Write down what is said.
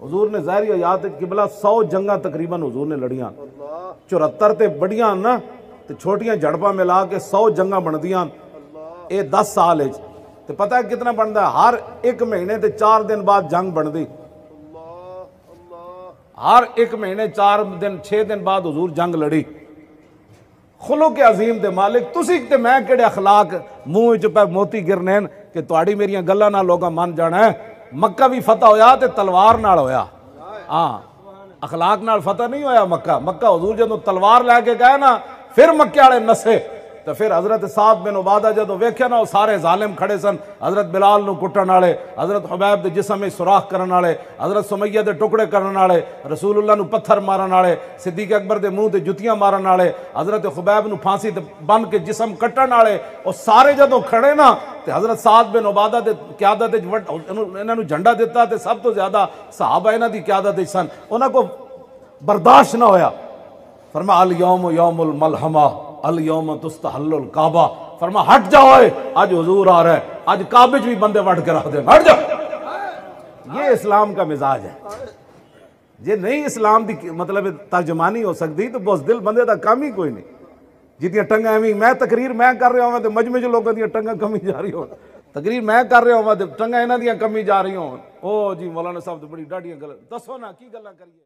हुजूर ने ज़ाहिर याद किबला 100 जंगा तकरीबन हुजूर ने लड़ियां, 74 ते बड़ियां ना ते छोटियां झड़पा मिला के 100 जंगा बनदियां। ये 10 साल ते पता है कितना बनता है? हर एक महीने ते 4 दिन बाद जंग बनती, हर एक महीने 4 दिन 6 दिन बाद हुजूर जंग लड़ी। खुलो के अजीम दे मालिक तुसी ते मैं केड़े अखलाक मुंह च पे मोती गिरने कि तुहाडी मेरियां गल्लां नाल लोग मन जाना है। मक्का भी फतह होया ते तलवार नाल होया, हाँ अखलाक नाल फतह नहीं होया मक्का। मक्का हुजूर जदों तलवार लैके गए ना फिर मक्के वाले नसे। तो फिर हजरत साद बिन उबादा जो वेख्या ना सारे जालिम खड़े सन, हजरत बिलाल नूं कुटण वाले, हजरत हुबैब दे जिस्म में सुराख करन वाले, हजरत सुमैया दे टुकड़े करन वाले, रसूलुल्लाह नूं पत्थर मारन वाले, सिद्दीक अकबर दे मुंह ते जुतियां मारन वाले, हजरत हुबैब नूं फांसी ते बन के जिस्म कट्टण वाले, और सारे जदों खड़े ना ते हजरत साद बिन उबादा दे क़यादत इन्हां नूं झंडा दिता ते सब तो ज्यादा सहाबा इन्हां दी क़यादत सन। उन्हां को बर्दाश्त ना होया। फरमा अल यौम यौमुल मलहमा अल यौम तुस्तहल्लुल काबा। फरमा हट जाओ, आज हुजूर आ रहा है, आज काबे भी बंदे वट के रख दे, हट जाओ। ये इस्लाम का मिजाज है। जे नहीं इस्लाम की मतलब तर्जमानी हो सकती तो बुज़दिल बंदे का काम ही कोई नहीं। जितनी टंगा एवं मैं तकरीर मैं कर रहा हूँ तो मजमे च लोगों दी टंगा कमी जा रही हो, तकरीर मैं कर रहा हूँ तो टंगा इन्हां दी कमी जा रही हो। ओ जी मौलाना साहब तो बड़ी डाढ़ियां गल दसो ना की गल्लां करिए।